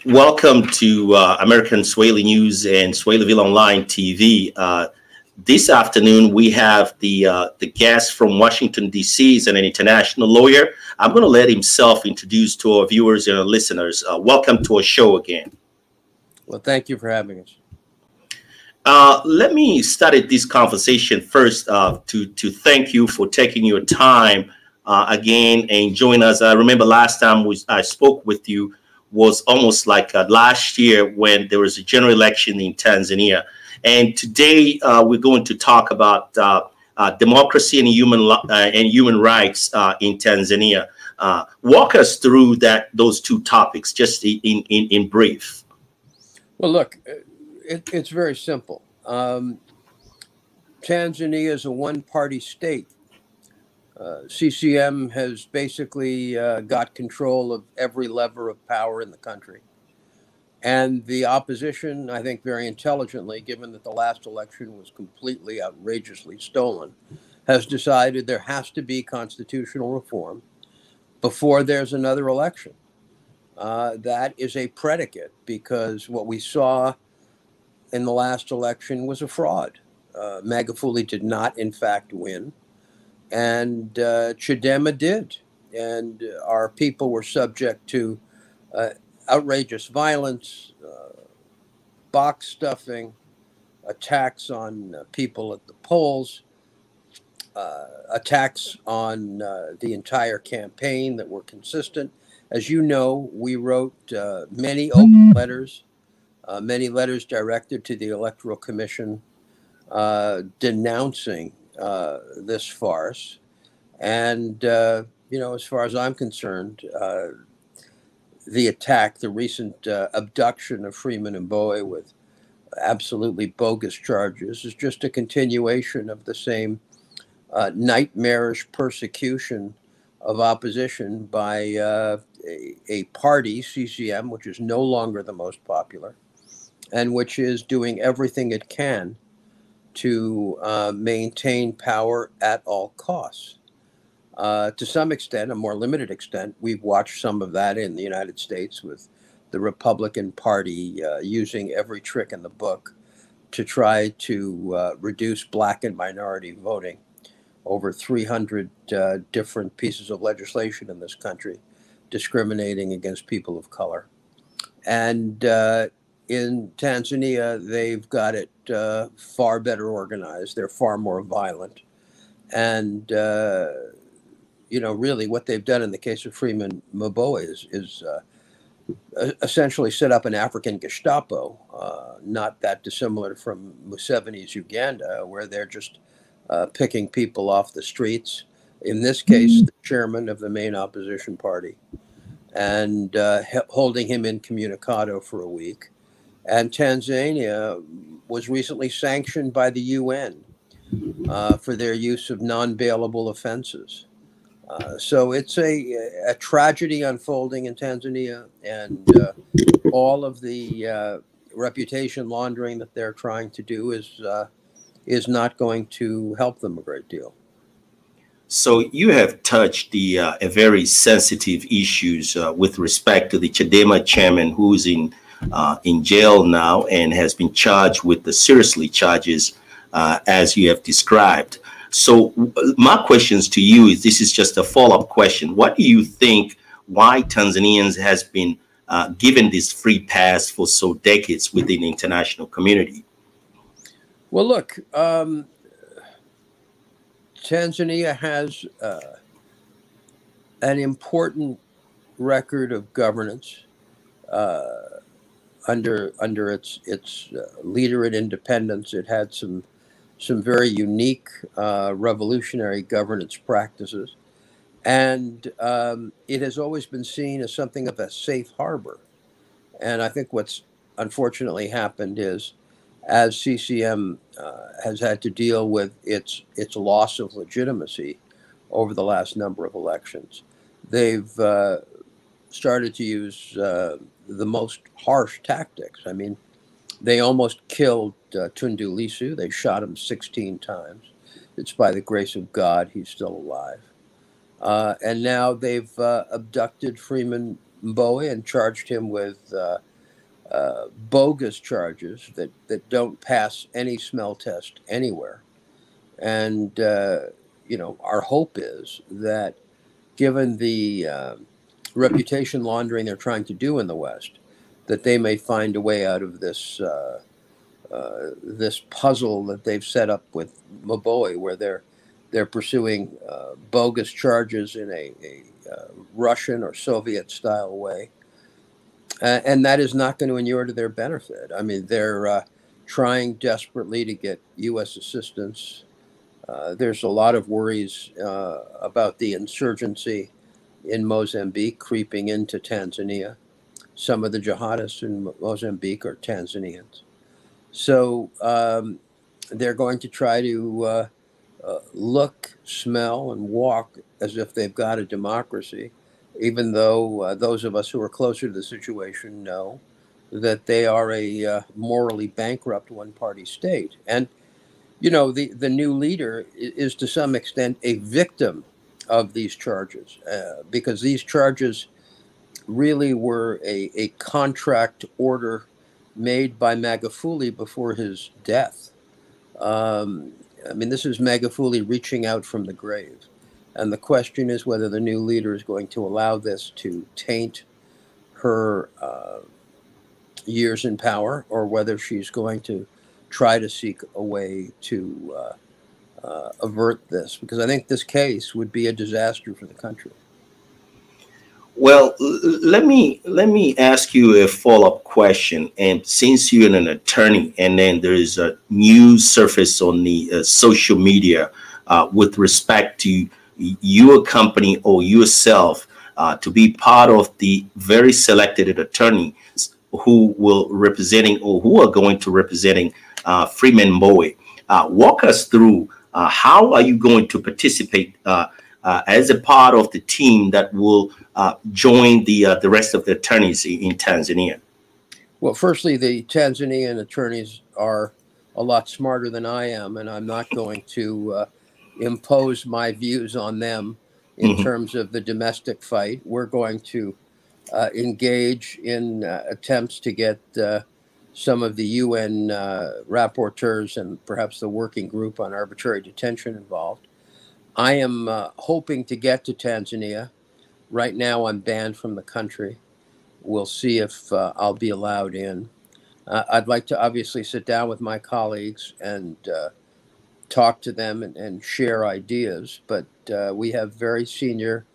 Welcome to American Swahili News and Swahiliville Online TV. This afternoon, we have the guest from Washington, D.C. He's an international lawyer. I'm going to let himself introduce to our viewers and our listeners. Welcome to our show again. Well, thank you for having us. Let me start this conversation first to thank you for taking your time again and join us. I remember last time I spoke with you was almost like last year when there was a general election in Tanzania. And today we're going to talk about democracy and human rights in Tanzania. Walk us through those two topics, just in brief. Well, look, it's very simple. Tanzania is a one-party state. CCM has basically got control of every lever of power in the country. And the opposition, I think very intelligently, given that the last election was completely outrageously stolen, has decided there has to be constitutional reform before there's another election. That is a predicate because what we saw in the last election was a fraud. Magufuli did not, in fact, win. And Chadema did. And our people were subject to outrageous violence, box stuffing, attacks on people at the polls, attacks on the entire campaign that were consistent. As you know, we wrote many open letters, many letters directed to the Electoral Commission denouncing this farce. And, as far as I'm concerned, the recent abduction of Freeman Mbowe with absolutely bogus charges is just a continuation of the same nightmarish persecution of opposition by a party, CCM, which is no longer the most popular, and which is doing everything it can to maintain power at all costs. To some extent, a more limited extent, we've watched some of that in the United States with the Republican Party using every trick in the book to try to reduce black and minority voting. Over 300 different pieces of legislation in this country discriminating against people of color. And in Tanzania, they've got it far better organized. They're far more violent. And, really what they've done in the case of Freeman Mbowe is essentially set up an African Gestapo, not that dissimilar from Museveni's Uganda, where they're just picking people off the streets. In this case, the chairman of the main opposition party, and holding him incommunicado for a week. And Tanzania was recently sanctioned by the UN for their use of non-bailable offenses. So it's a tragedy unfolding in Tanzania, and all of the reputation laundering that they're trying to do is not going to help them a great deal. So you have touched a very sensitive issues with respect to the Chadema chairman, who's in jail now and has been charged with the seriously charges as you have described. So my questions to you is, this is just a follow-up question. What do you think why Tanzanians has been given this free pass for so decades within the international community? Well, look, Tanzania has an important record of governance under its leader in independence. It had some very unique revolutionary governance practices, and it has always been seen as something of a safe harbor. And I think what's unfortunately happened is, as CCM has had to deal with its loss of legitimacy over the last number of elections, they've started to use the most harsh tactics. I mean, they almost killed Tundu Lissu. They shot him 16 times. It's by the grace of God he's still alive. And now they've abducted Freeman Mbowe and charged him with bogus charges that don't pass any smell test anywhere. And, our hope is that given the reputation laundering they're trying to do in the West, that they may find a way out of this this puzzle that they've set up with Mbowe, where they're pursuing bogus charges in a Russian or Soviet style way, and that is not going to inure to their benefit. I mean, they're trying desperately to get U.S. assistance. There's a lot of worries about the insurgency in Mozambique creeping into Tanzania. Some of the jihadists in Mozambique are Tanzanians. So they're going to try to look, smell, and walk as if they've got a democracy, even though those of us who are closer to the situation know that they are a morally bankrupt one-party state. And, the new leader is to some extent a victim of these charges, because these charges really were a contract order made by Magufuli before his death. This is Magufuli reaching out from the grave. And the question is whether the new leader is going to allow this to taint her years in power, or whether she's going to try to seek a way to avert this, because I think this case would be a disaster for the country. Well, let me ask you a follow-up question. And since you're an attorney, and then there is a news surface on the social media with respect to your company or yourself to be part of the very selected attorneys who are going to representing Freeman Mbowe. Walk us through how are you going to participate as a part of the team that will join the rest of the attorneys in Tanzania? Well, firstly, the Tanzanian attorneys are a lot smarter than I am, and I'm not going to impose my views on them in terms of the domestic fight. We're going to engage in attempts to get some of the UN rapporteurs and perhaps the working group on arbitrary detention involved. I am hoping to get to Tanzania. Right now, I'm banned from the country. We'll see if I'll be allowed in. I'd like to obviously sit down with my colleagues and talk to them and share ideas. But we have very senior,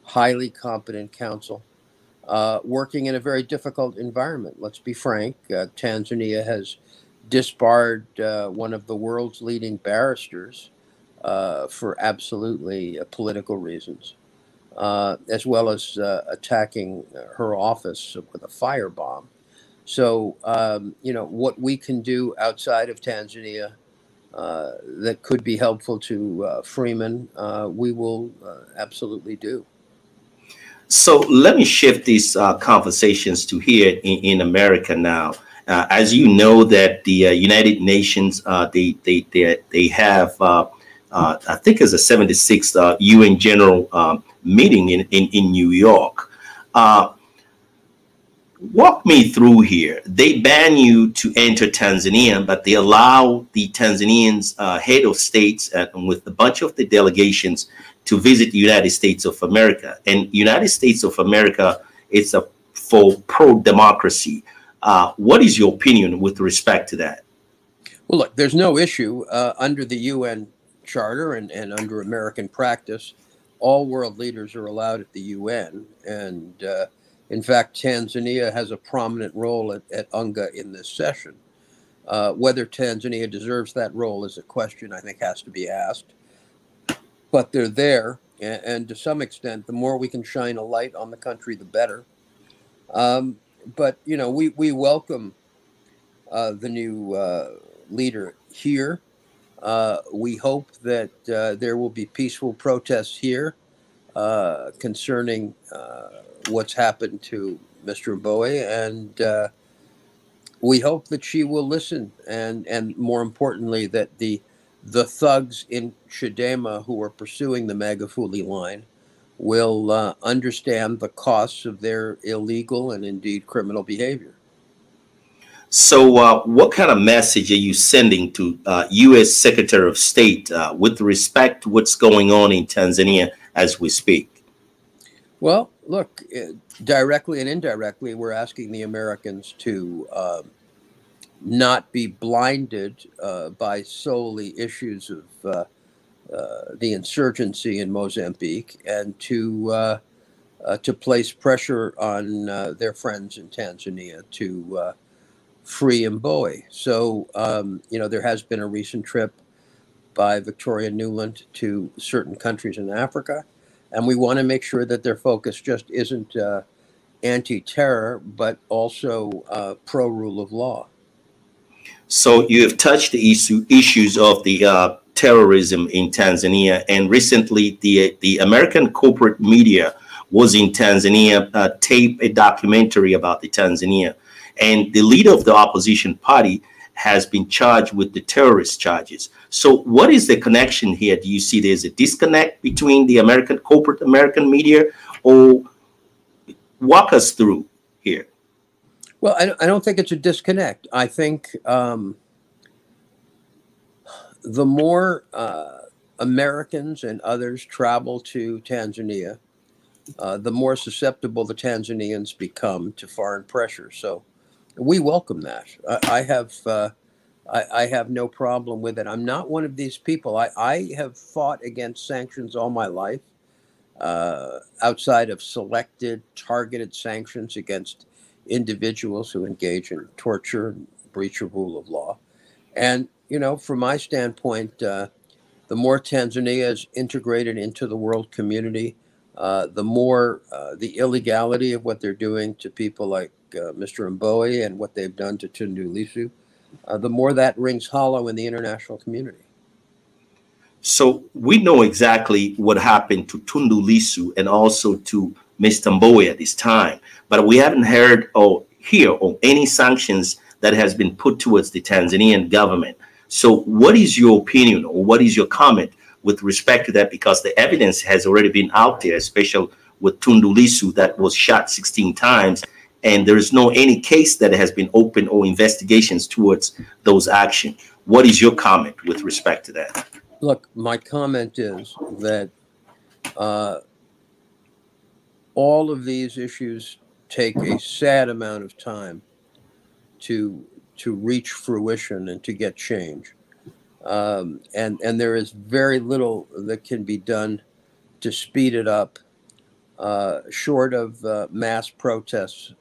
highly competent counsel working in a very difficult environment. Let's be frank. Tanzania has disbarred one of the world's leading barristers for absolutely political reasons, as well as attacking her office with a firebomb. So, what we can do outside of Tanzania that could be helpful to Freeman, we will absolutely do. So let me shift these conversations to here in America now. As you know, that the United Nations, they have, I think it's a 76th UN General meeting in New York. Walk me through here. They ban you to enter Tanzania, but they allow the Tanzanians head of states with a bunch of the delegations to visit the United States of America. And United States of America is for pro-democracy. What is your opinion with respect to that? Well, look, there's no issue under the UN Charter and under American practice. All world leaders are allowed at the UN. And in fact, Tanzania has a prominent role at UNGA in this session. Whether Tanzania deserves that role is a question I think has to be asked. But they're there, and to some extent, the more we can shine a light on the country, the better. But, we welcome the new leader here. We hope that there will be peaceful protests here concerning what's happened to Mr. Mbowe, and we hope that she will listen, and more importantly, that the thugs in Chadema who are pursuing the Magufuli line will understand the costs of their illegal and indeed criminal behavior. So, what kind of message are you sending to U.S. Secretary of State with respect to what's going on in Tanzania as we speak? Well, look, directly and indirectly, we're asking the Americans to not be blinded by solely issues of the insurgency in Mozambique, and to place pressure on their friends in Tanzania to free Mbowe. So, there has been a recent trip by Victoria Nuland to certain countries in Africa, and we want to make sure that their focus just isn't anti-terror, but also pro-rule of law. So you have touched the issues of the terrorism in Tanzania, and recently the American corporate media was in Tanzania, taped a documentary about the Tanzania, and the leader of the opposition party has been charged with the terrorist charges. So what is the connection here? Do you see there's a disconnect between the American corporate American media, or walk us through here? Well, I don't think it's a disconnect. I think the more Americans and others travel to Tanzania, the more susceptible the Tanzanians become to foreign pressure. So we welcome that. I have no problem with it. I'm not one of these people. I have fought against sanctions all my life, outside of selected, targeted sanctions against individuals who engage in torture and breach of rule of law. And, from my standpoint, the more Tanzania is integrated into the world community, the more the illegality of what they're doing to people like Mr. Mbowe and what they've done to Tundu Lissu, the more that rings hollow in the international community. So we know exactly what happened to Tundu Lissu and also to Mr. Mbowe at this time, but we haven't heard or hear of any sanctions that has been put towards the Tanzanian government. So what is your opinion, or what is your comment with respect to that? Because the evidence has already been out there, especially with Tundu Lissu that was shot 16 times, and there is no any case that has been open or investigations towards those actions. What is your comment with respect to that? Look, my comment is that all of these issues take a sad amount of time to reach fruition and to get change. And there is very little that can be done to speed it up, short of mass protests,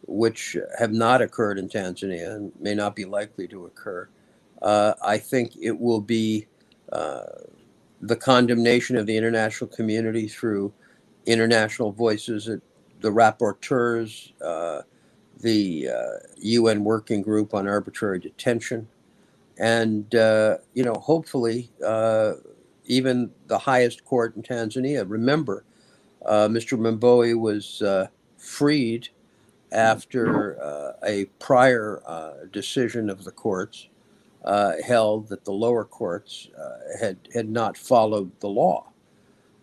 which have not occurred in Tanzania and may not be likely to occur. I think it will be the condemnation of the international community through international voices, the rapporteurs, the UN Working Group on Arbitrary Detention, and hopefully even the highest court in Tanzania. Remember, Mr. Mbowe was freed after a prior decision of the courts held that the lower courts had not followed the law.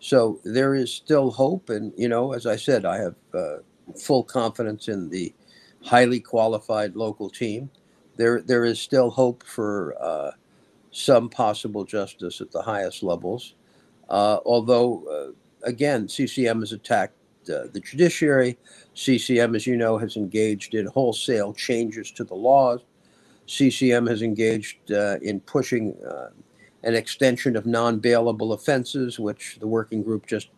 So there is still hope, and as I said, I have full confidence in the highly qualified local team. There is still hope for some possible justice at the highest levels, although again, CCM has attacked the judiciary. CCM, as you know, has engaged in wholesale changes to the laws. CCM has engaged in pushing an extension of non-bailable offenses, which the working group just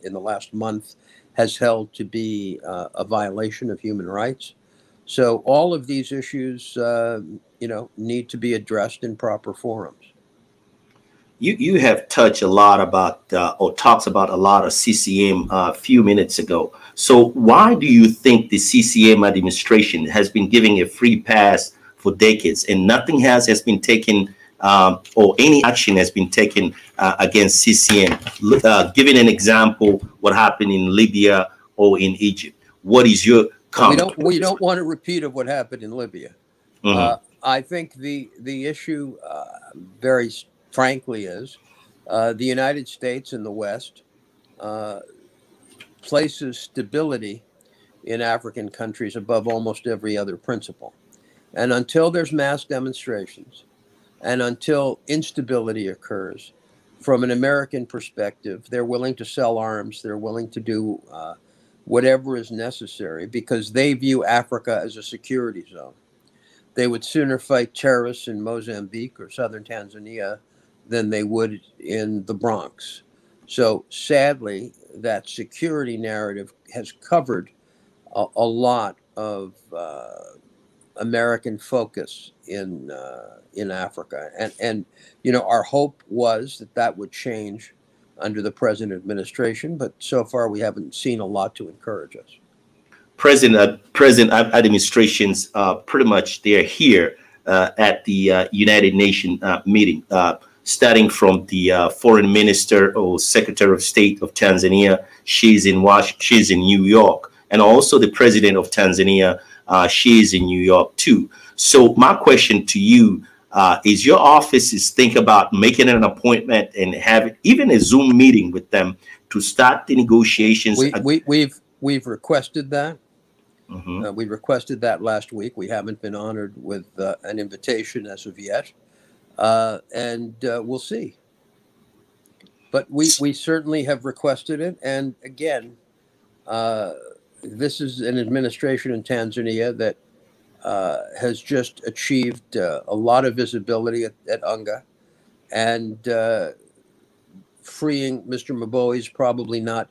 in the last month has held to be a violation of human rights. So all of these issues, need to be addressed in proper forums. You have touched a lot about or talks about a lot of CCM a few minutes ago. So why do you think the CCM administration has been giving a free pass for decades and nothing has been taken or any action has been taken against CCM? Giving an example, what happened in Libya or in Egypt. What is your comment? We don't want a repeat of what happened in Libya. Mm-hmm. I think the issue, very frankly, is the United States and the West places stability in African countries above almost every other principle. And until there's mass demonstrations and until instability occurs, from an American perspective, they're willing to sell arms. They're willing to do whatever is necessary because they view Africa as a security zone. They would sooner fight terrorists in Mozambique or southern Tanzania than they would in the Bronx. So sadly, that security narrative has covered a lot of American focus in Africa, and you know, our hope was that that would change under the present administration, but so far we haven't seen a lot to encourage us. Present administrations pretty much they're here at the United Nations meeting, starting from the foreign minister or secretary of state of Tanzania. She's in New York, and also the president of Tanzania. She's in New York too. So my question to you is: your office is think about making an appointment and having even a Zoom meeting with them to start the negotiations? We've requested that. Mm-hmm. We requested that last week. We haven't been honored with an invitation as of yet, and we'll see. But we certainly have requested it. And again, this is an administration in Tanzania that has just achieved a lot of visibility at UNGA, and freeing Mr. Mbowe is probably not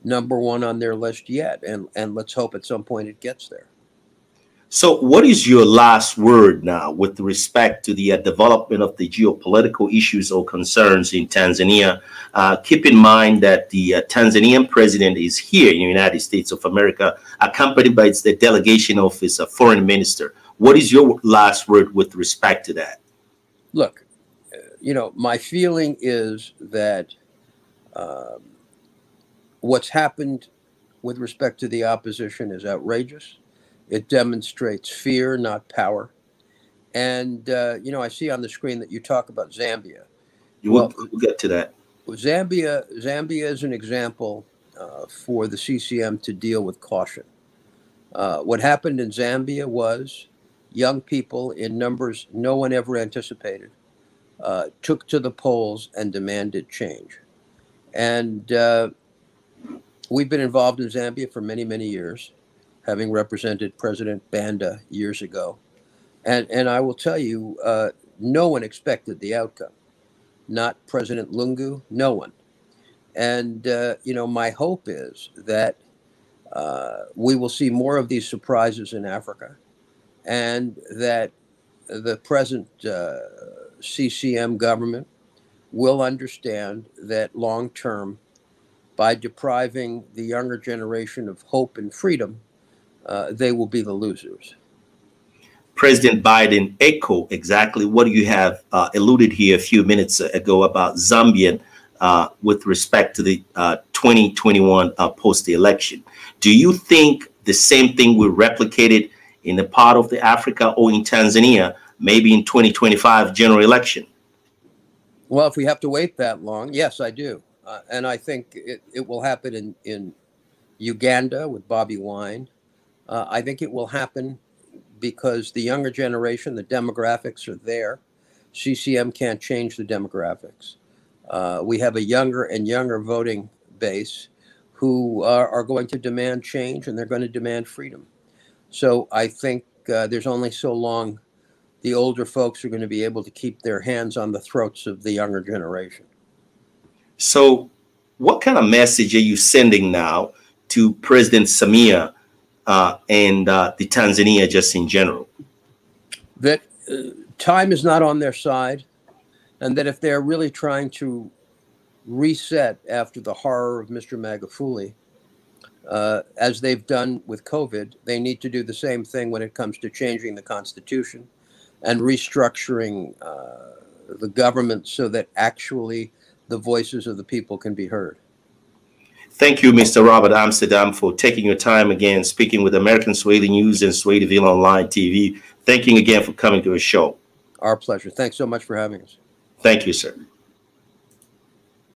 number one on their list yet, and let's hope at some point it gets there. So what is your last word now with respect to the development of the geopolitical issues or concerns in Tanzania? Keep in mind that the Tanzanian president is here in the United States of America, accompanied by the delegation of his foreign minister. What is your last word with respect to that? Look, you know, my feeling is that what's happened with respect to the opposition is outrageous. It demonstrates fear, not power. And, you know, I see on the screen that you talk about Zambia. We'll get to that. Zambia is an example for the CCM to deal with caution. What happened in Zambia was young people in numbers no one ever anticipated took to the polls and demanded change. And we've been involved in Zambia for many, many years, having represented President Banda years ago. And I will tell you, no one expected the outcome. Not President Lungu, no one. And, you know, my hope is that we will see more of these surprises in Africa, and that the present CCM government will understand that long-term, by depriving the younger generation of hope and freedom, they will be the losers. President Biden echo exactly what you have alluded here a few minutes ago about Zambia with respect to the 2021 post-election. Do you think the same thing will replicate it in the part of the Africa or in Tanzania, maybe in 2025 general election? Well, if we have to wait that long, yes, I do. And I think it will happen in Uganda with Bobi Wine. I think it will happen because the younger generation, the demographics are there. CCM can't change the demographics. We have a younger and younger voting base who are going to demand change, and they're going to demand freedom. So I think there's only so long the older folks are going to be able to keep their hands on the throats of the younger generation. So what kind of message are you sending now to President Samia and the Tanzania just in general? That time is not on their side, and that if they're really trying to reset after the horror of Mr. Magufuli, as they've done with COVID, they need to do the same thing when it comes to changing the Constitution and restructuring the government so that actually the voices of the people can be heard. Thank you, Mr. Robert Amsterdam, for taking your time again, speaking with American Swahili News and Swahiliville Online TV. Thank you again for coming to our show. Our pleasure. Thanks so much for having us. Thank you, sir.